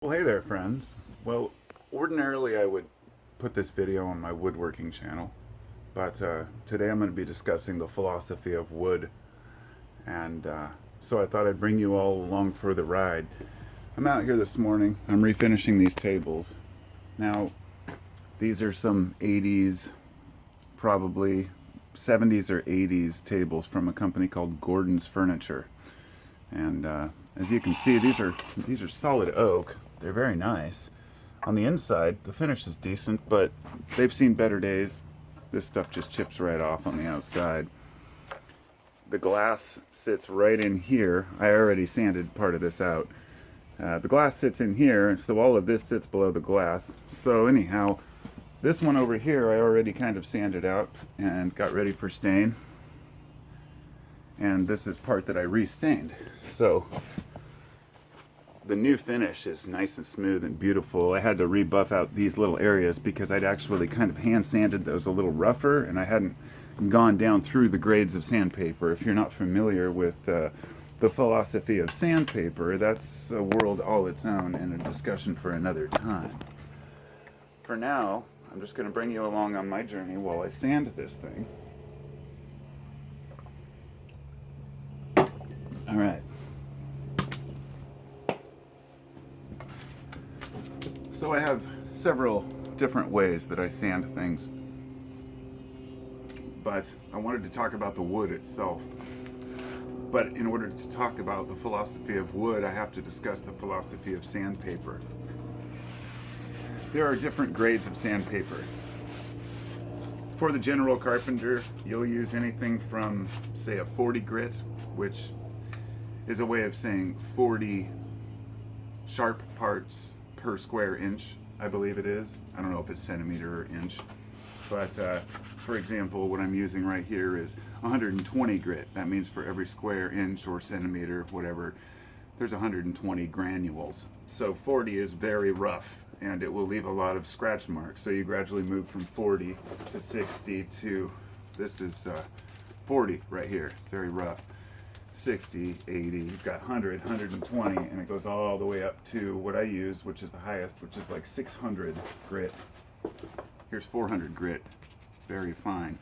Well, hey there, friends. Well, ordinarily I would put this video on my woodworking channel, but today I'm going to be discussing the philosophy of wood, and so I thought I'd bring you all along for the ride. I'm out here this morning. I'm refinishing these tables. Now, these are some 80s, probably 70s or 80s tables from a company called Gordon's Furniture, and as you can see, these are solid oak. They're very nice. On the inside, the finish is decent, but they've seen better days. This stuff just chips right off on the outside. The glass sits right in here. I already sanded part of this out. The glass sits in here, so all of this sits below the glass. So anyhow, this one over here I already kind of sanded out and got ready for stain. And this is part that I restained. So the new finish is nice and smooth and beautiful. I had to rebuff out these little areas because I'd actually kind of hand sanded those a little rougher, and I hadn't gone down through the grades of sandpaper. If you're not familiar with the philosophy of sandpaper, that's a world all its own and a discussion for another time. For now, I'm just going to bring you along on my journey while I sand this thing. All right. So I have several different ways that I sand things, but I wanted to talk about the wood itself. But in order to talk about the philosophy of wood, I have to discuss the philosophy of sandpaper. There are different grades of sandpaper. For the general carpenter, you'll use anything from, say, a 40 grit, which is a way of saying 40 sharp parts per square inch, I believe it is. I don't know if it's centimeter or inch. But for example, what I'm using right here is 120 grit. That means for every square inch or centimeter, whatever, there's 120 granules. So 40 is very rough, and it will leave a lot of scratch marks. So you gradually move from 40 to 60 to, this is 40 right here, very rough. 60, 80, you've got 100, 120, and it goes all the way up to what I use, which is the highest, which is like 600 grit. Here's 400 grit, very fine.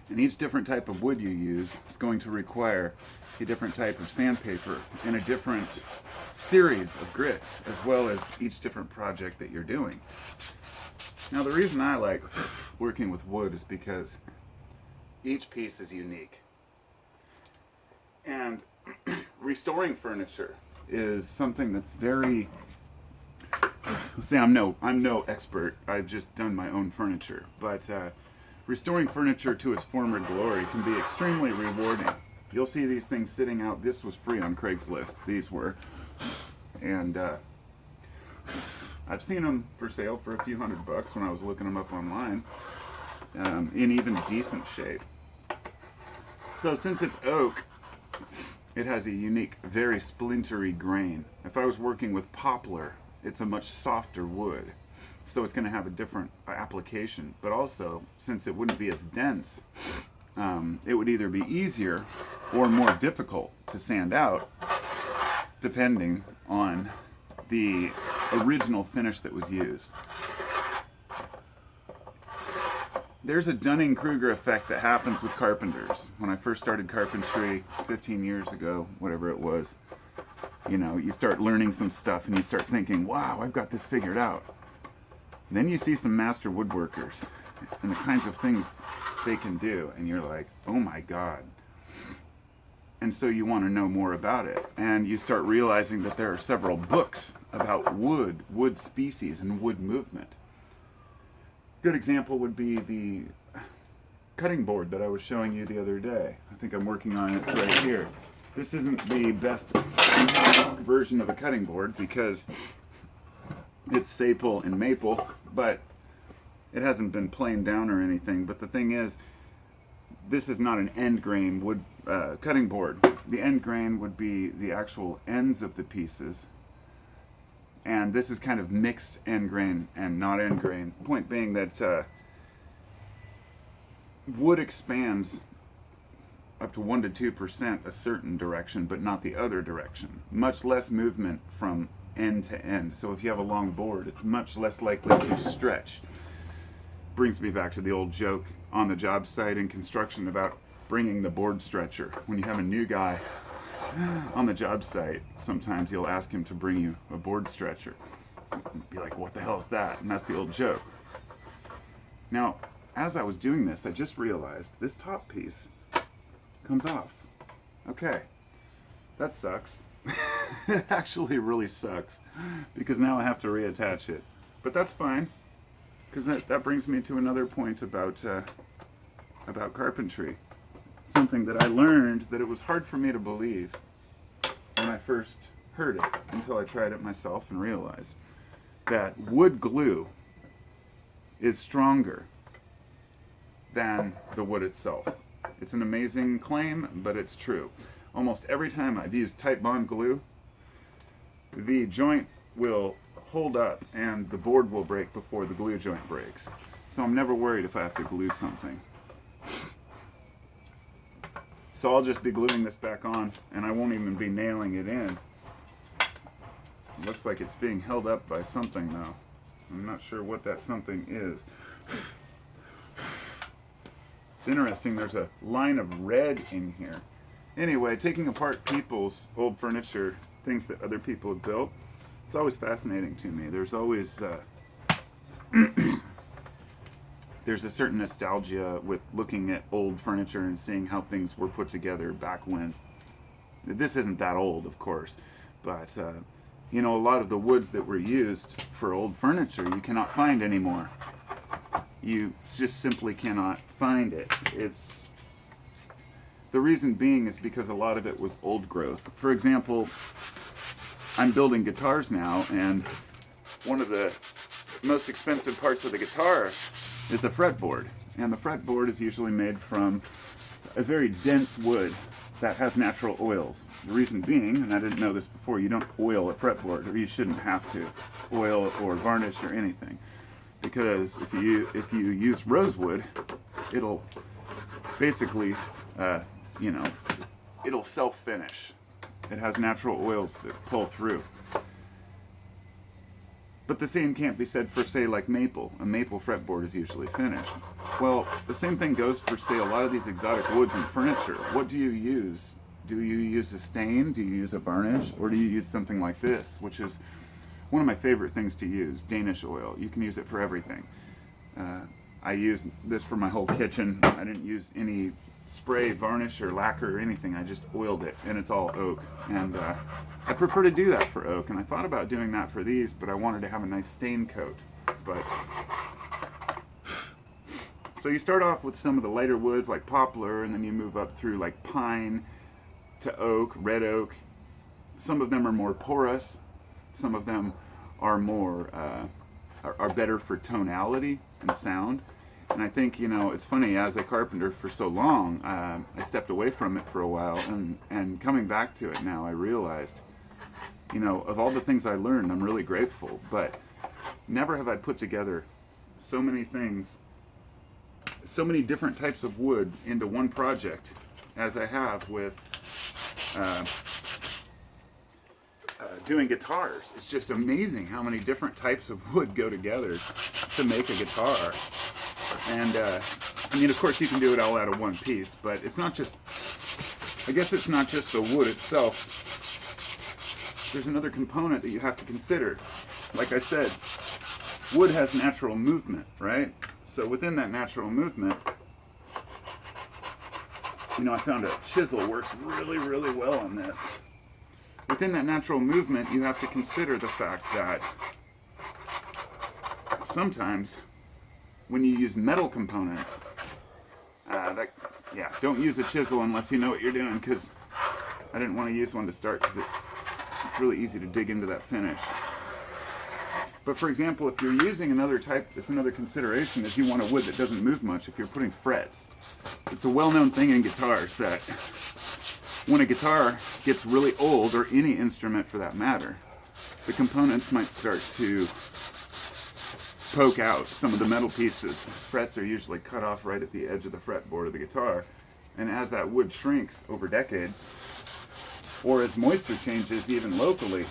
And each different type of wood you use is going to require a different type of sandpaper and a different series of grits, as well as each different project that you're doing. Now, the reason I like working with wood is because each piece is unique. And restoring furniture is something that's very, say I'm no expert. I've just done my own furniture, but restoring furniture to its former glory can be extremely rewarding. You'll see these things sitting out. This was free on Craigslist. These were, and I've seen them for sale for a few $100 when I was looking them up online, in even decent shape. So since it's oak, it has a unique, very splintery grain. If I was working with poplar, it's a much softer wood, so it's going to have a different application. But also, since it wouldn't be as dense, it would either be easier or more difficult to sand out, depending on the original finish that was used. There's a Dunning-Kruger effect that happens with carpenters. When I first started carpentry 15 years ago, whatever it was, you know, you start learning some stuff and you start thinking, wow, I've got this figured out. And then you see some master woodworkers and the kinds of things they can do, and you're like, oh my God. And so you want to know more about it. And you start realizing that there are several books about wood species, and wood movement. Good example would be the cutting board that I was showing you the other day. I think I'm working on it right here. This isn't the best version of a cutting board because it's sapel and maple, but it hasn't been planed down or anything. But the thing is, this is not an end grain wood cutting board. The end grain would be the actual ends of the pieces. And this is kind of mixed end grain and not end grain. Point being that wood expands up to 1 to 2% a certain direction, but not the other direction. Much less movement from end to end. So if you have a long board, it's much less likely to stretch. Brings me back to the old joke on the job site in construction about bringing the board stretcher. When you have a new guy on the job site, sometimes you'll ask him to bring you a board stretcher. Be like, what the hell is that? And that's the old joke. Now, as I was doing this, I just realized this top piece comes off. Okay, that sucks. It actually really sucks, because now I have to reattach it. But that's fine, because that brings me to another point about carpentry. Something that I learned that it was hard for me to believe when I first heard it, until I tried it myself and realized that wood glue is stronger than the wood itself. It's an amazing claim, but it's true. Almost every time I've used Titebond glue, the joint will hold up and the board will break before the glue joint breaks. So I'm never worried if I have to glue something. So I'll just be gluing this back on, and I won't even be nailing it in. It looks like it's being held up by something though. I'm not sure what that something is. It's interesting, there's a line of red in here. Anyway, taking apart people's old furniture, things that other people have built, it's always fascinating to me. There's always there's a certain nostalgia with looking at old furniture and seeing how things were put together back when. This isn't that old, of course, but you know, a lot of the woods that were used for old furniture you cannot find anymore. You just simply cannot find it. The reason being is because a lot of it was old growth. For example, I'm building guitars now, and one of the most expensive parts of the guitar is the fretboard. And the fretboard is usually made from a very dense wood that has natural oils. The reason being, and I didn't know this before, you don't oil a fretboard, or you shouldn't have to oil or varnish or anything. Because if you use rosewood, it'll basically, it'll self-finish. It has natural oils that pull through. But the same can't be said for, say, like maple. A maple fretboard is usually finished. Well, the same thing goes for, say, a lot of these exotic woods and furniture. What do you use? Do you use a stain? Do you use a varnish? Or do you use something like this, which is one of my favorite things to use, Danish oil. You can use it for everything. I used this for my whole kitchen. I didn't use any spray, varnish, or lacquer or anything. I just oiled it, and it's all oak. And I prefer to do that for oak, and I thought about doing that for these, but I wanted to have a nice stain coat. So you start off with some of the lighter woods like poplar, and then you move up through like pine to oak, red oak. Some of them are more porous. Some of them are more are better for tonality and sound. And I think, it's funny, as a carpenter for so long, I stepped away from it for a while, and coming back to it now, I realized, of all the things I learned, I'm really grateful, but never have I put together so many things, so many different types of wood into one project as I have with doing guitars. It's just amazing how many different types of wood go together to make a guitar. And of course you can do it all out of one piece, but it's not just, I guess it's not just the wood itself. There's another component that you have to consider. Like I said, wood has natural movement, right? So within that natural movement, I found a chisel works really, really well on this. Within that natural movement, you have to consider the fact that sometimes when you use metal components, don't use a chisel unless you know what you're doing, because I didn't want to use one to start, because it's really easy to dig into that finish. But for example, if you're using another type, it's another consideration, is you want a wood that doesn't move much if you're putting frets. It's a well-known thing in guitars that when a guitar gets really old, or any instrument for that matter, the components might start to poke out. Some of the metal pieces, frets are usually cut off right at the edge of the fretboard of the guitar, and as that wood shrinks over decades, or as moisture changes even locally,